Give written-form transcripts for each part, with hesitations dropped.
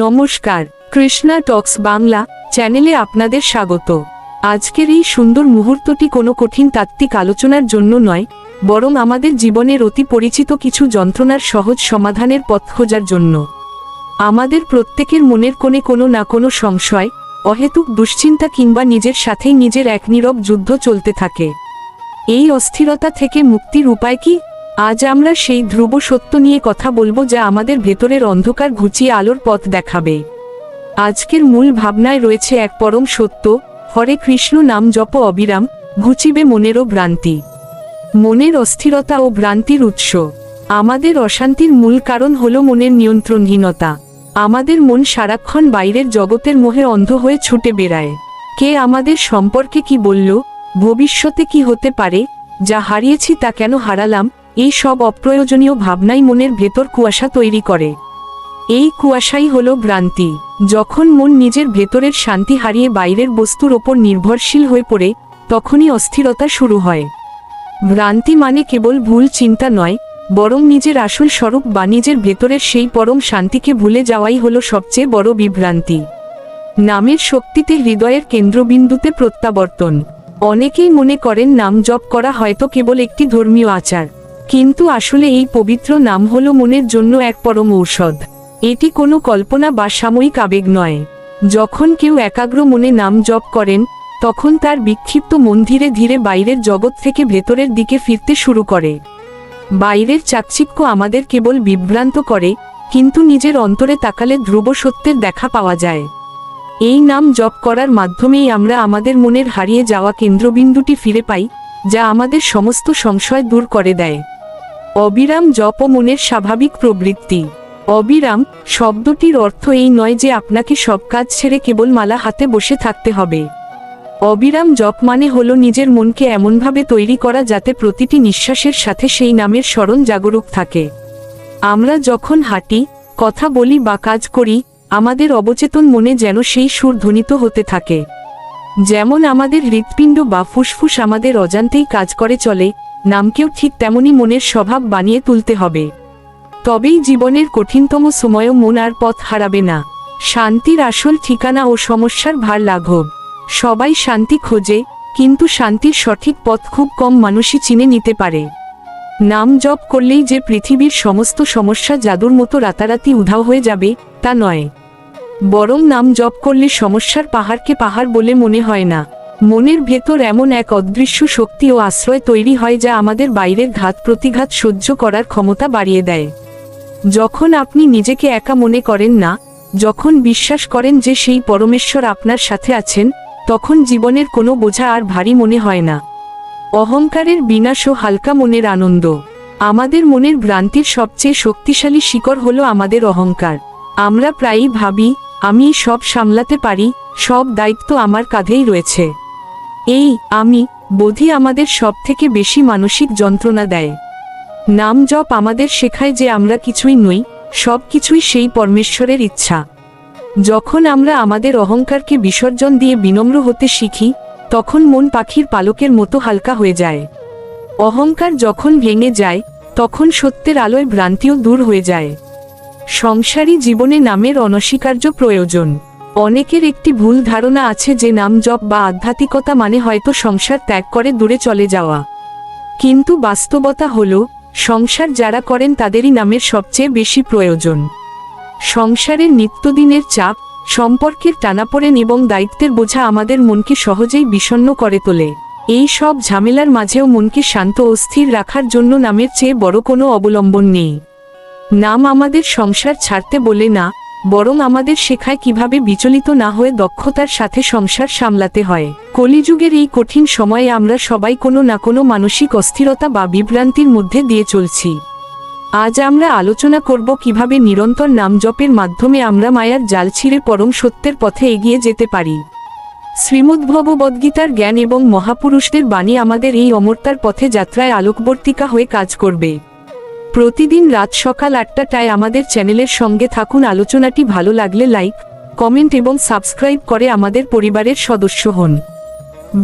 নমস্কার, কৃষ্ণা টক্স বাংলা চ্যানেলে আপনাদের স্বাগত। আজকের এই সুন্দর মুহূর্তটি কোনো কঠিন তাত্ত্বিক আলোচনার জন্য নয়, বরং আমাদের জীবনের অতি পরিচিত কিছু যন্ত্রণার সহজ সমাধানের পথ খোঁজার জন্য। আমাদের প্রত্যেকের মনের কোণে কোনো না কোনো সংশয়, অহেতুক দুশ্চিন্তা কিংবা নিজের সাথেই নিজের এক নীরব যুদ্ধ চলতে থাকে। এই অস্থিরতা থেকে মুক্তির উপায় কি? আজ আমরা সেই ধ্রুব সত্য নিয়ে কথা বলবো, যা আমাদের ভেতরের অন্ধকার ঘুচিয়ে আলোর পথ দেখাবে। আজকের মূল ভাবনায় রয়েছে এক পরম সত্য: হরে কৃষ্ণ নাম জপ অবিরাম, ঘুচিবে মনেরও ভ্রান্তি। মনের অস্থিরতা ও ভ্রান্তির উৎস। আমাদের অশান্তির মূল কারণ হলো মনের নিয়ন্ত্রণহীনতা। আমাদের মন সারাক্ষণ বাইরের জগতের মোহে অন্ধ হয়ে ছুটে বেড়ায়। কে আমাদের সম্পর্কে কি বলল, ভবিষ্যতে কি হতে পারে, যা হারিয়েছি তা কেন হারালাম, এই সব অপ্রয়োজনীয় ভাবনাই মনের ভেতর কুয়াশা তৈরি করে। এই কুয়াশাই হলো ভ্রান্তি। যখন মন নিজের ভেতরের শান্তি হারিয়ে বাইরের বস্তুর ওপর নির্ভরশীল হয়ে পড়ে, তখনই অস্থিরতা শুরু হয়। ভ্রান্তি মানে কেবল ভুল চিন্তা নয়, বরং নিজের আসল স্বরূপ বা নিজের ভেতরের সেই পরম শান্তিকে ভুলে যাওয়াই হলো সবচেয়ে বড় বিভ্রান্তি। নামের শক্তিতে হৃদয়ের কেন্দ্রবিন্দুতে প্রত্যাবর্তন। অনেকেই মনে করেন নাম জপ করা হয়তো কেবল একটি ধর্মীয় আচার, কিন্তু আসলে এই পবিত্র নাম হলো মনের জন্য এক পরম ঔষধ। এটি কোনো কল্পনা বা সাময়িক আবেগ নয়। যখন কেউ একাগ্র মনে নাম জপ করেন, তখন তার বিক্ষিপ্ত মন ধীরে ধীরে বাইরের জগৎ থেকে ভেতরের দিকে ফিরতে শুরু করে। বাইরের চাকচিক্য আমাদের কেবল বিভ্রান্ত করে, কিন্তু নিজের অন্তরে তাকালে ধ্রুব সত্যের দেখা পাওয়া যায়। এই নাম জপ করার মাধ্যমেই আমরা আমাদের মনের হারিয়ে যাওয়া কেন্দ্রবিন্দুটি ফিরে পাই, যা আমাদের সমস্ত সংশয় দূর করে দেয়। অবিরাম জপ মনের স্বাভাবিক প্রবৃত্তি। অবিরাম শব্দটির অর্থ এই নয় যে আপনাকে সব কাজ ছেড়ে কেবল মালা হাতে বসে থাকতে হবে। অবিরাম জপ মানে হলো নিজের মনকে এমনভাবে তৈরি করা যাতে প্রতিটি নিঃশ্বাসের সাথে সেই নামের স্মরণ জাগরুক থাকে। আমরা যখন হাঁটি, কথা বলি বা কাজ করি, আমাদের অবচেতন মনে যেন সেই সুর ধ্বনিত হতে থাকে। যেমন আমাদের হৃৎপিণ্ড বা ফুসফুস আমাদের অজান্তেই কাজ করে চলে, নামকেও ঠিক তেমনই মনের স্বভাব বানিয়ে তুলতে হবে। তবেই জীবনের কঠিনতম সময়েও মন আর পথ হারাবে না। শান্তির আসল ঠিকানা ও সমস্যার ভার লাঘব। সবাই শান্তি খোঁজে, কিন্তু শান্তির সঠিক পথ খুব কম মানুষই চিনে নিতে পারে। নাম জপ করলেই যে পৃথিবীর সমস্ত সমস্যা জাদুর মতো রাতারাতি উধাও হয়ে যাবে, তা নয়। বরং নাম জপ করলে সমস্যার পাহাড়কে পাহাড় বলে মনে হয় না। মনের ভেতর এমন এক অদৃশ্য শক্তি ও আশ্রয় তৈরি হয়, যা আমাদের বাইরের ঘাত প্রতিঘাত সহ্য করার ক্ষমতা বাড়িয়ে দেয়। যখন আপনি নিজেকে একা মনে করেন না, যখন বিশ্বাস করেন যে সেই পরমেশ্বর আপনার সাথে আছেন, তখন জীবনের কোনো বোঝা আর ভারী মনে হয় না। অহংকারের বিনাশ ও হালকা মনের আনন্দ। আমাদের মনের ভ্রান্তির সবচেয়ে শক্তিশালী শিকড় হলো আমাদের অহংকার। আমরা প্রায়ই ভাবি, আমি সব সামলাতে পারি, সব দায়িত্ব আমার কাঁধেই রয়েছে। এই আমি বোধই আমাদের সবথেকে বেশি মানসিক যন্ত্রণা দেয়। নাম জপ আমাদের শেখায় যে আমরা কিছুই নই, সব কিছুই সেই পরমেশ্বরের ইচ্ছা। যখন আমরা আমাদের অহংকারকে বিসর্জন দিয়ে বিনম্র হতে শিখি, তখন মন পাখির পালকের মতো হালকা হয়ে যায়। অহংকার যখন ভেঙে যায়, তখন সত্যের আলোয় ভ্রান্তিও দূর হয়ে যায়। সংসারী জীবনে নামের অনস্বীকার্য প্রয়োজন। অনেকের একটি ভুল ধারণা আছে যে নাম জপ বা আধ্যাত্মিকতা মানে হয়তো সংসার ত্যাগ করে দূরে চলে যাওয়া। কিন্তু বাস্তবতা হলো, সংসার যারা করেন তাদেরই নামের সবচেয়ে বেশি প্রয়োজন। সংসারের নিত্যদিনের চাপ, সম্পর্কের টানাপোড়েন এবং দায়িত্বের বোঝা আমাদের মনকে সহজেই বিষণ্ণ করে তোলে। এই সব ঝামেলার মাঝেও মনকে শান্ত ও স্থির রাখার জন্য নামের চেয়ে বড় কোনো অবলম্বন নেই। নাম আমাদের সংসার ছাড়তে বলে না, বরং আমাদের শেখায় কিভাবে বিচলিত না হয়ে দক্ষতার সাথে সংসার সামলাতে হয়। কলিযুগের এই কঠিন সময়ে আমরা সবাই কোনো না কোনো মানসিক অস্থিরতা বা বিভ্রান্তির মধ্যে দিয়ে চলছি। আজ আমরা আলোচনা করব কিভাবে নিরন্তর নাম জপের মাধ্যমে আমরা মায়ার জাল ছিঁড়ে পরম সত্যের পথে এগিয়ে যেতে পারি। শ্রীমদ্ভগবদ্গীতার জ্ঞান এবং মহাপুরুষদের বাণী আমাদের এই অমরতার পথে যাত্রায় আলোকবর্তিকা হয়ে কাজ করবে। প্রতিদিন রাত সকাল 8টায় আমাদের চ্যানেলের সঙ্গে থাকুন। আলোচনাটি ভালো লাগলে লাইক, কমেন্ট এবং সাবস্ক্রাইব করে আমাদের পরিবারের সদস্য হন।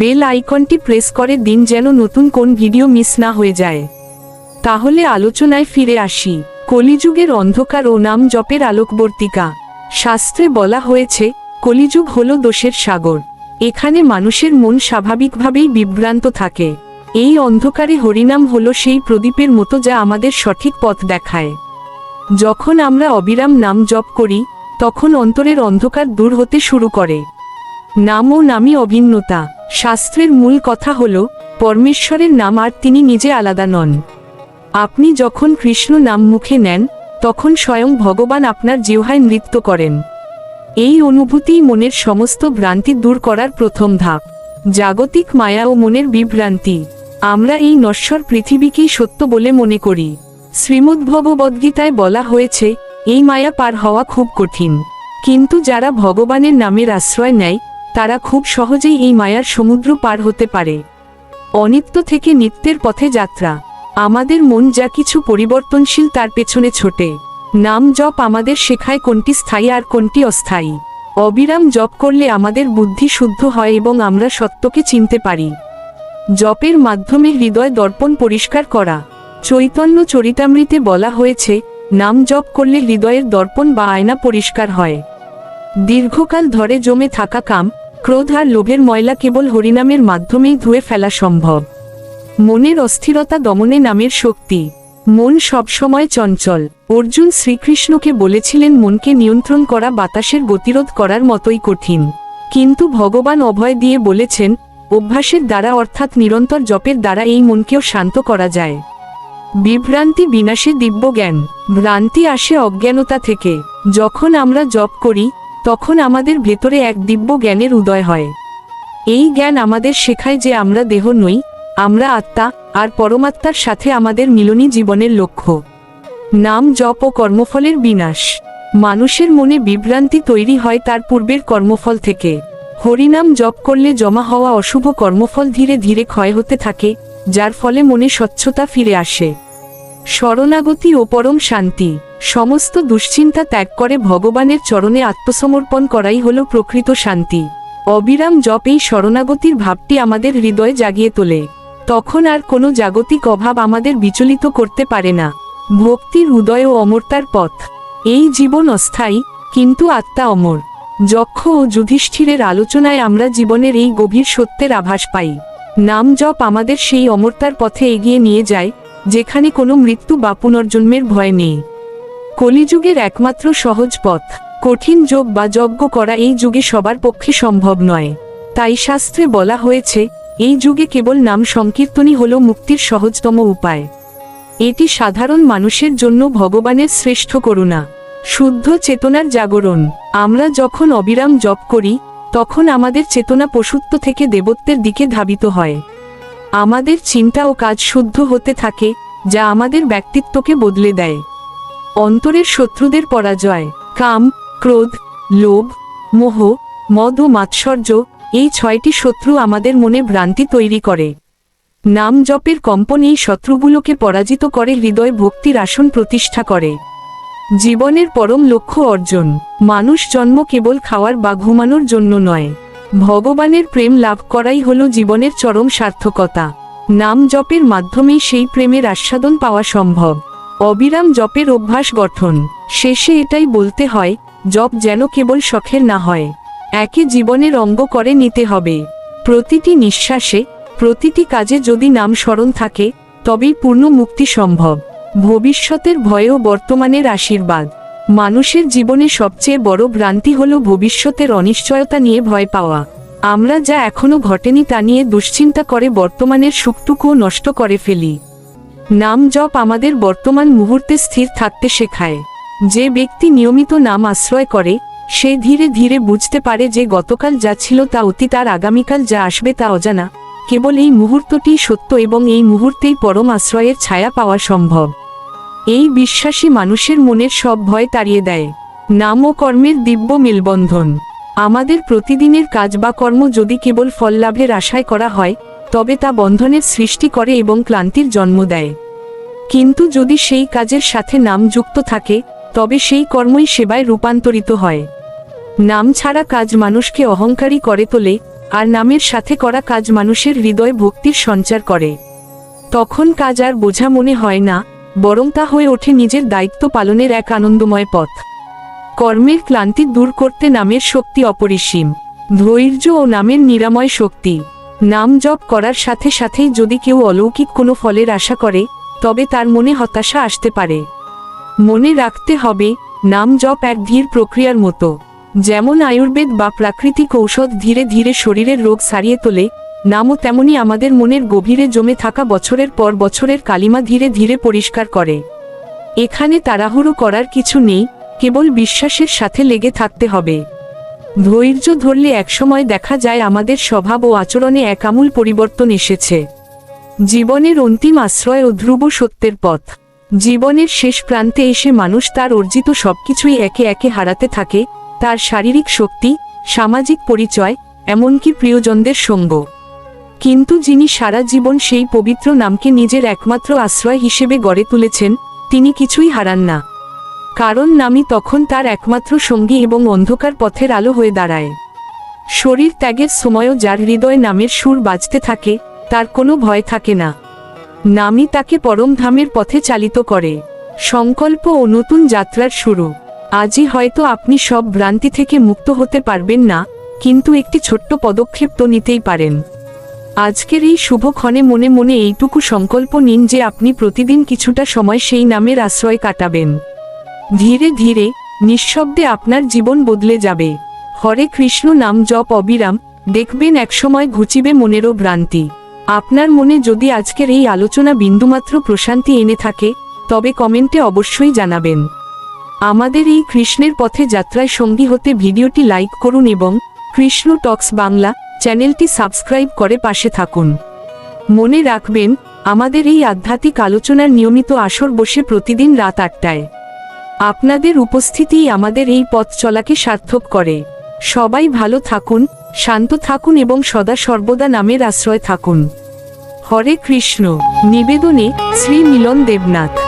বেল আইকনটি প্রেস করে দিন যেন নতুন কোন ভিডিও মিস না হয়ে যায়। তাহলে আলোচনায় ফিরে আসি। কলিযুগের অন্ধকার ও নাম জপের আলোকবর্তিকা। শাস্ত্রে বলা হয়েছে, কলিযুগ হলো দোষের সাগর। এখানে মানুষের মন স্বাভাবিকভাবেই বিভ্রান্ত থাকে। এই অন্ধকারে হরিনাম হলো সেই প্রদীপের মতো যা আমাদের সঠিক পথ দেখায়। যখন আমরা অবিরাম নাম জপ করি, তখন অন্তরের অন্ধকার দূর হতে শুরু করে। নাম ও নামই অভিন্নতা। শাস্ত্রের মূল কথা হল, পরমেশ্বরের নাম আর তিনি নিজে আলাদা নন। আপনি যখন কৃষ্ণ নাম মুখে নেন, তখন স্বয়ং ভগবান আপনার জিহ্বায় নৃত্য করেন। এই অনুভূতিই মনের সমস্ত ভ্রান্তি দূর করার প্রথম ধাপ। জাগতিক মায়া ও মনের বিভ্রান্তি। আমরা এই নশ্বর পৃথিবীকেই সত্য বলে মনে করি। শ্রীমদ্ভগবদ্গীতায় বলা হয়েছে, এই মায়া পার হওয়া খুব কঠিন। কিন্তু যারা ভগবানের নামের আশ্রয় নেয়, তারা খুব সহজেই এই মায়ার সমুদ্র পার হতে পারে। অনিত্য থেকে নিত্যের পথে যাত্রা। আমাদের মন যা কিছু পরিবর্তনশীল তার পেছনে ছোটে। নাম জপ আমাদের শেখায় কোনটি স্থায়ী আর কোনটি অস্থায়ী। অবিরাম জপ করলে আমাদের বুদ্ধি শুদ্ধ হয় এবং আমরা সত্যকে চিনতে পারি। জপের মাধ্যমে হৃদয় দর্পণ পরিষ্কার করা। চৈতন্য চরিতামৃতে বলা হয়েছে, নাম জপ করলে হৃদয়ের দর্পণ বা আয়না পরিষ্কার হয়। দীর্ঘকাল ধরে জমে থাকা কাম, ক্রোধ আর লোভের ময়লা কেবল হরিনামের মাধ্যমেই ধুয়ে ফেলা সম্ভব। মনের অস্থিরতা দমনে নামের শক্তি। মন সবসময় চঞ্চল। অর্জুন শ্রীকৃষ্ণকে বলেছিলেন, মনকে নিয়ন্ত্রণ করা বাতাসের গতিরোধ করার মতোই কঠিন। কিন্তু ভগবান অভয় দিয়ে বলেছেন, অভ্যাসের দ্বারা অর্থাৎ নিরন্তর জপের দ্বারা এই মনকেও শান্ত করা যায়। বিভ্রান্তি বিনাশে দিব্য জ্ঞান। ভ্রান্তি আসে অজ্ঞানতা থেকে। যখন আমরা জপ করি, তখন আমাদের ভেতরে এক দিব্য জ্ঞানের উদয় হয়। এই জ্ঞান আমাদের শেখায় যে আমরা দেহ নই, আমরা আত্মা, আর পরমাত্মার সাথে আমাদের মিলনই জীবনের লক্ষ্য। নাম জপ ও কর্মফলের বিনাশ। মানুষের মনে বিভ্রান্তি তৈরি হয় তার পূর্বের কর্মফল থেকে। হরিনাম জপ করলে জমা হওয়া অশুভ কর্মফল ধীরে ধীরে ক্ষয় হতে থাকে, যার ফলে মনে স্বচ্ছতা ফিরে আসে। শরণাগতি ও পরম শান্তি। সমস্ত দুশ্চিন্তা ত্যাগ করে ভগবানের চরণে আত্মসমর্পণ করাই হল প্রকৃত শান্তি। অবিরাম জপ এই শরণাগতির ভাবটি আমাদের হৃদয়ে জাগিয়ে তোলে। তখন আর কোনো জাগতিক অভাব আমাদের বিচলিত করতে পারে না। ভক্তির উদয় ও অমরতার পথ। এই জীবন অস্থায়ী, কিন্তু আত্মা অমর। যক্ষ ও যুধিষ্ঠিরের আলোচনায় আমরা জীবনের এই গভীর সত্যের আভাস পাই। নাম জপ আমাদের সেই অমরতার পথে এগিয়ে নিয়ে যায়, যেখানে কোনো মৃত্যু বা পুনর্জন্মের ভয় নেই। কলিযুগের একমাত্র সহজ পথ। কঠিন যোগ বা যজ্ঞ করা এই যুগে সবার পক্ষে সম্ভব নয়। তাই শাস্ত্রে বলা হয়েছে, এই যুগে কেবল নাম সংকীর্তনই হল মুক্তির সহজতম উপায়। এটি সাধারণ মানুষের জন্য ভগবানের শ্রেষ্ঠ করুণা, শুদ্ধ চেতনার জাগরণ। আমরা যখন অবিরাম জপ করি, তখন আমাদের চেতনা পশুত্ব থেকে দেবত্বের দিকে ধাবিত হয়। আমাদের চিন্তা ও কাজ শুদ্ধ হতে থাকে, যা আমাদের ব্যক্তিত্বকে বদলে দেয়। অন্তরের শত্রুদের পরাজয়। কাম, ক্রোধ, লোভ, মোহ, মদ ও মাৎসর্য, এই 6টি শত্রু আমাদের মনে ভ্রান্তি তৈরি করে। নাম জপের কম্পন এই শত্রুগুলোকে পরাজিত করে হৃদয় ভক্তির আসন প্রতিষ্ঠা করে। জীবনের পরম লক্ষ্য অর্জন। মানুষ জন্ম কেবল খাওয়ার বা ঘুমানোর জন্য নয়। ভগবানের প্রেম লাভ করাই হলো জীবনের চরম সার্থকতা। নাম জপের মাধ্যমেই সেই প্রেমের আস্বাদন পাওয়া সম্ভব। অবিরাম জপের অভ্যাস গঠন। শেষে এটাই বলতে হয়, জপ যেন কেবল শখের না হয়, একে জীবনের অঙ্গ করে নিতে হবে। প্রতিটি নিঃশ্বাসে, প্রতিটি কাজে যদি নাম স্মরণ থাকে, তবেই পূর্ণ মুক্তি সম্ভব। ভবিষ্যতের ভয় ও বর্তমানের আশীর্বাদ। মানুষের জীবনে সবচেয়ে বড় ভ্রান্তি হল ভবিষ্যতের অনিশ্চয়তা নিয়ে ভয় পাওয়া। আমরা যা এখনো ঘটেনি তা নিয়ে দুশ্চিন্তা করে বর্তমানের সুখটুকুও নষ্ট করে ফেলি। নাম জপ আমাদের বর্তমান মুহূর্তে স্থির থাকতে শেখায়। যে ব্যক্তি নিয়মিত নাম আশ্রয় করে, সে ধীরে ধীরে বুঝতে পারে যে গতকাল যা ছিল তা অতীত, আর আগামীকাল যা আসবে তা অজানা। কেবল এই মুহূর্তটি সত্য এবং এই মুহূর্তেই পরম আশ্রয়ের ছায়া পাওয়া সম্ভব। এই বিশ্বাসী মানুষের মনের সব ভয় তাড়িয়ে দেয়। নাম ও কর্মের দিব্য মেলবন্ধন। আমাদের প্রতিদিনের কাজ বা কর্ম যদি কেবল ফল লাভের আশায় করা হয়, তবে তা বন্ধনের সৃষ্টি করে এবং ক্লান্তির জন্ম দেয়। কিন্তু যদি সেই কাজের সাথে নাম যুক্ত থাকে, তবে সেই কর্মই সেবায় রূপান্তরিত হয়। নাম ছাড়া কাজ মানুষকে অহংকারী করে তোলে, আর নামের সাথে করা কাজ মানুষের হৃদয়ে ভক্তির সঞ্চার করে। তখন কাজ আর বোঝা মনে হয় না, বরং তা হয়ে ওঠে নিজের দায়িত্ব পালনের এক আনন্দময় পথ। কর্মের ক্লান্তি দূর করতে নামের শক্তি অপরিসীম। ধৈর্য ও নামের নিরাময় শক্তি। নাম জপ করার সাথে সাথেই যদি কেউ অলৌকিক কোনো ফলের আশা করে, তবে তার মনে হতাশা আসতে পারে। মনে রাখতে হবে, নাম জপ এক ধীর প্রক্রিয়ার মতো। যেমন আয়ুর্বেদ বা প্রাকৃতিক ঔষধ ধীরে ধীরে শরীরের রোগ সারিয়ে তোলে, নামও তেমনি আমাদের মনের গভীরে জমে থাকা বছরের পর বছরের কালিমা ধীরে ধীরে পরিষ্কার করে। এখানে তাড়াহুড়ো করার কিছু নেই, কেবল বিশ্বাসের সাথে লেগে থাকতে হবে। ধৈর্য ধরলে একসময় দেখা যায় আমাদের স্বভাব ও আচরণে এক আমূল পরিবর্তন এসেছে। জীবনের অন্তিম আশ্রয় ও ধ্রুব সত্যের পথ। জীবনের শেষ প্রান্তে এসে মানুষ তার অর্জিত সবকিছুই একে একে হারাতে থাকে, তার শারীরিক শক্তি, সামাজিক পরিচয়, এমনকি প্রিয়জনদের সঙ্গ। কিন্তু যিনি সারা জীবন সেই পবিত্র নামকে নিজের একমাত্র আশ্রয় হিসেবে গড়ে তুলেছেন, তিনি কিছুই হারান না। কারণ নামই তখন তার একমাত্র সঙ্গী এবং অন্ধকার পথের আলো হয়ে দাঁড়ায়। শরীর ত্যাগের সময়ও যার হৃদয়ে নামের সুর বাজতে থাকে, তার কোনো ভয় থাকে না। নামই তাকে পরম ধামের পথে চালিত করে। সংকল্প ও নতুন যাত্রার শুরু। আজই হয়তো আপনি সব ভ্রান্তি থেকে মুক্ত হতে পারবেন না, কিন্তু একটি ছোট্ট পদক্ষেপ তো নিতেই পারেন। আজকের এই শুভক্ষণে মনে মনে এইটুকু সংকল্প নিন যে আপনি প্রতিদিন কিছুটা সময় সেই নামের আশ্রয় কাটাবেন। ধীরে ধীরে, নিঃশব্দে আপনার জীবন বদলে যাবে। হরে কৃষ্ণ নাম জপ অবিরাম, দেখবেন একসময় ঘুচিবে মনেরও ভ্রান্তি। আপনার মনে যদি আজকের এই আলোচনা বিন্দুমাত্র প্রশান্তি এনে থাকে, তবে কমেন্টে অবশ্যই জানাবেন। আমাদের এই কৃষ্ণের পথে যাত্রায় সঙ্গী হতে ভিডিওটি লাইক করুন এবং কৃষ্ণ টক্স বাংলা চ্যানেলটি সাবস্ক্রাইব করে পাশে থাকুন। মনে রাখবেন, আমাদের এই আধ্যাত্মিক আলোচনার নিয়মিত আসর বসে প্রতিদিন রাত 8টায়। আপনাদের উপস্থিতিই আমাদের এই পথ চলাকে সার্থক করে। সবাই ভালো থাকুন, শান্ত থাকুন এবং সদা সর্বদা নামের আশ্রয় থাকুন। হরে কৃষ্ণ। নিবেদনে শ্রী মিলন দেবনাথ।